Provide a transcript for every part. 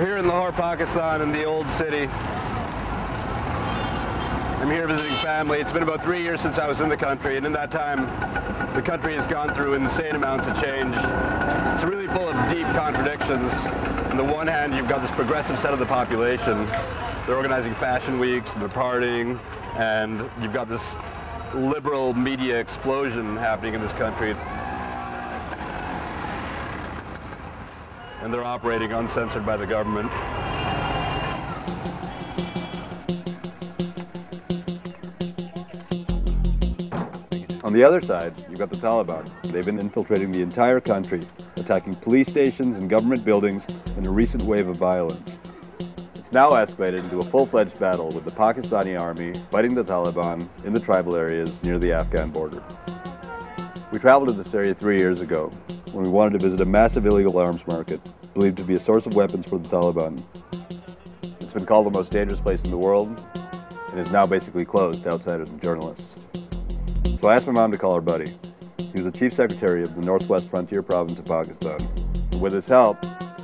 We're here in Lahore, Pakistan, in the old city. I'm here visiting family. It's been about 3 years since I was in the country, and in that time, the country has gone through insane amounts of change. It's really full of deep contradictions. On the one hand, you've got this progressive set of the population. They're organizing fashion weeks, and they're partying, and you've got this liberal media explosion happening in this country. And they're operating uncensored by the government. On the other side, you've got the Taliban. They've been infiltrating the entire country, attacking police stations and government buildings in a recent wave of violence. It's now escalated into a full-fledged battle with the Pakistani army fighting the Taliban in the tribal areas near the Afghan border. We traveled to this area 3 years ago when we wanted to visit a massive illegal arms market believed to be a source of weapons for the Taliban. It's been called the most dangerous place in the world and is now basically closed to outsiders and journalists. So I asked my mom to call our buddy. He was the chief secretary of the Northwest Frontier Province of Pakistan. With his help,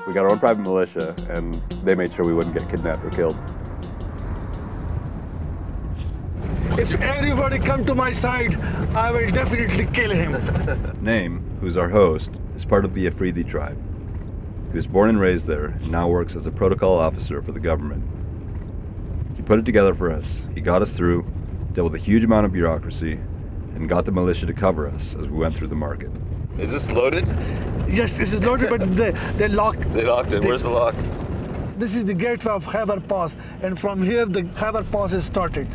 we got our own private militia, and they made sure we wouldn't get kidnapped or killed. If everybody come to my side, I will definitely kill him. Naim, who's our host, is part of the Afridi tribe. He was born and raised there and now works as a protocol officer for the government. He put it together for us. He got us through, dealt with a huge amount of bureaucracy, and got the militia to cover us as we went through the market. Is this loaded? Yes, this is loaded, but they locked. They locked it. Where's the lock? This is the gateway of Khyber Pass, and from here the Khyber Pass is started.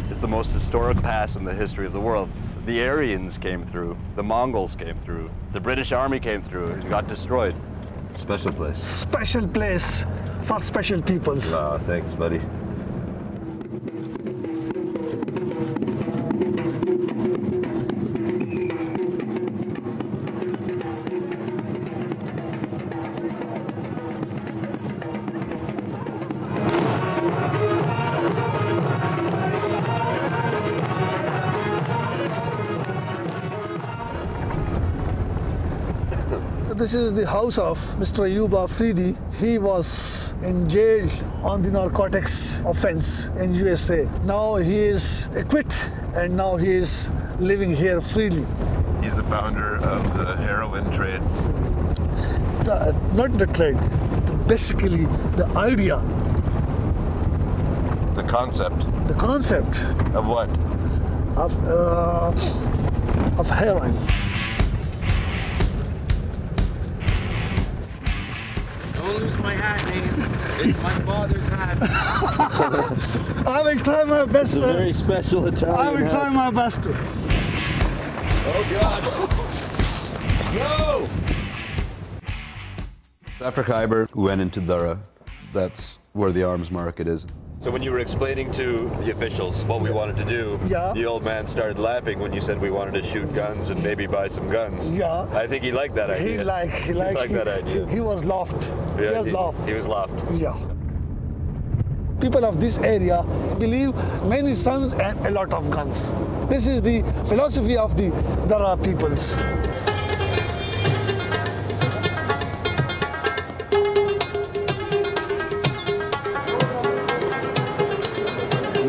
It's the most historic pass in the history of the world. The Aryans came through, the Mongols came through, the British Army came through and got destroyed. Special place. Special place for special peoples. Oh, thanks, buddy. This is the house of Mr. Ayyub Afridi. He was in jail on the narcotics offense in USA. Now he is acquitted and now he is living here freely. He's the founder of the heroin trade. Not the trade, basically the idea. The concept. The concept. Of what? Of heroin. Don't lose my hat, Nate. It's my father's hat. I will try my best. It's a very special Italian I will try hat. my best. Oh God! No! After Khyber, we went into Dara. That's where the arms market is. So when you were explaining to the officials what we wanted to do, Yeah. the old man started laughing when you said we wanted to shoot guns and maybe buy some guns. Yeah. I think he liked that idea. He liked that idea. He was laughed. He Yeah, was laughed. he was laughed. Yeah. People of this area believe many sons and a lot of guns. This is the philosophy of the Dara peoples.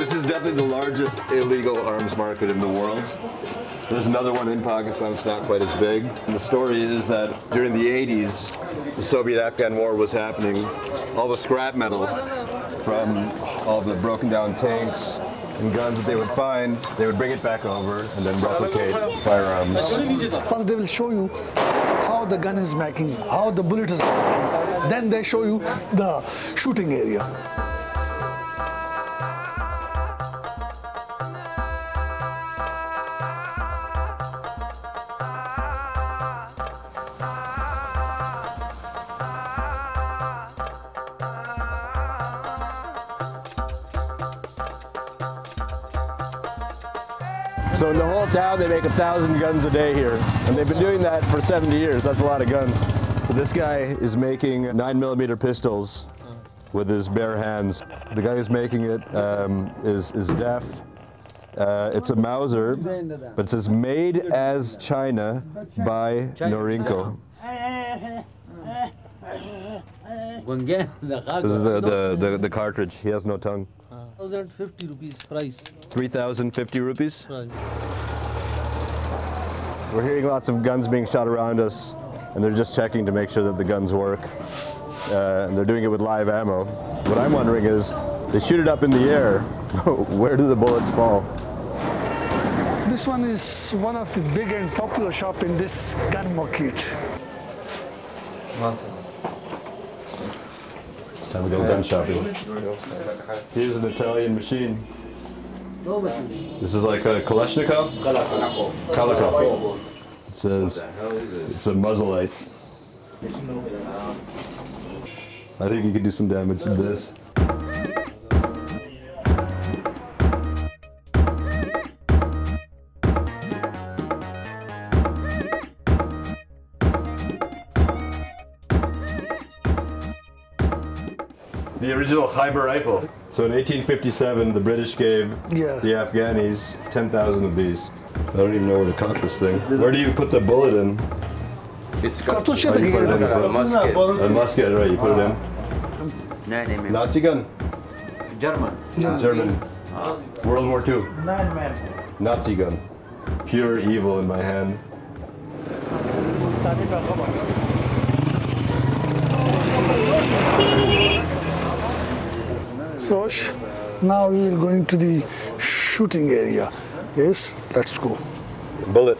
This is definitely the largest illegal arms market in the world. There's another one in Pakistan, it's not quite as big. And the story is that during the 80s, the Soviet-Afghan war was happening. All the scrap metal from all the broken down tanks and guns that they would find, they would bring it back over and then replicate firearms. First they will show you how the gun is making, how the bullet is making. Then they show you the shooting area. So in the whole town, they make 1,000 guns a day here, and they've been doing that for 70 years. That's a lot of guns. So this guy is making 9mm pistols with his bare hands. The guy who's making it is deaf. It's a Mauser, but it says made as China by Norinco. This is the cartridge. He has no tongue. 1,050 rupees price. 3,050 rupees? Right. We're hearing lots of guns being shot around us, and they're just checking to make sure that the guns work. And they're doing it with live ammo. What I'm wondering is, they shoot it up in the air. Where do the bullets fall? This one is one of the big and popular shop in this gun market. It's time to go gun shopping. Here's an Italian machine. This is like a Kalashnikov? Kalashnikov. It says it's a muzzleite. I think you could do some damage with this. The original Khyber rifle. So in 1857, the British gave the Afghanis 10,000 of these. I don't even know where to cock this thing. Where do you put the bullet in? It's got a musket. A musket, right? You put it in. Nazi gun. German. German. World War II. Nazi gun. Pure evil in my hand. So now we will go into the shooting area. Yes, let's go. Bullet.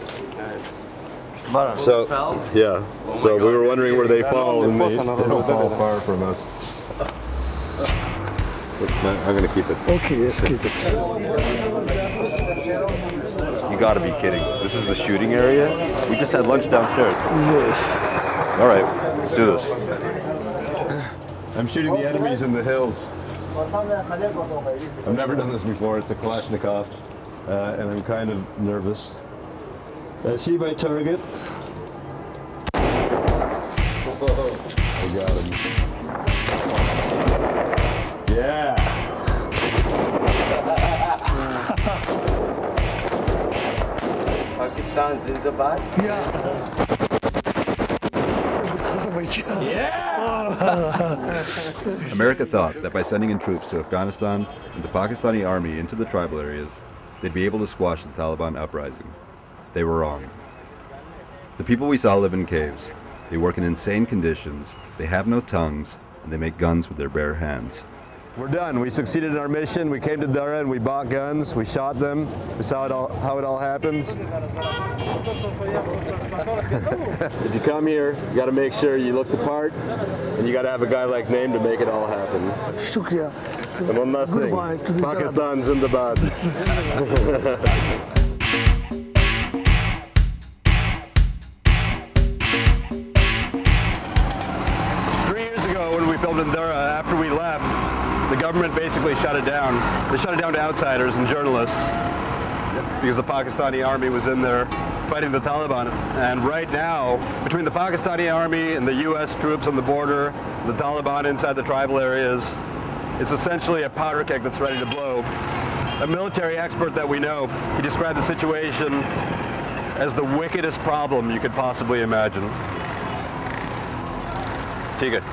So, yeah. So we were wondering where they fall, and they don't fall far from us. I'm gonna keep it. Okay, yes, keep it. You gotta be kidding. This is the shooting area? We just had lunch downstairs. Yes. All right, let's do this. I'm shooting the enemies in the hills. I've never done this before. It's a Kalashnikov, and I'm kind of nervous. I see my target. I got him. Yeah. Pakistan Zindabad. Yeah. America thought that by sending in troops to Afghanistan and the Pakistani army into the tribal areas, they'd be able to squash the Taliban uprising. They were wrong. The people we saw live in caves. They work in insane conditions, they have no tongues, and they make guns with their bare hands. We're done. We succeeded in our mission. We came to Dara and we bought guns. We shot them. We saw how it all happens. If you come here, you got to make sure you look the part, and you got to have a guy like Naim to make it all happen. Shukriya. And one last thing, Pakistan Zindabad. 3 years ago when we filmed in Dara, after we left, the government basically shut it down. They shut it down to outsiders and journalists because the Pakistani army was in there fighting the Taliban. And right now, between the Pakistani army and the US troops on the border, the Taliban inside the tribal areas, it's essentially a powder keg that's ready to blow. A military expert that we know, he described the situation as the wickedest problem you could possibly imagine. Take it.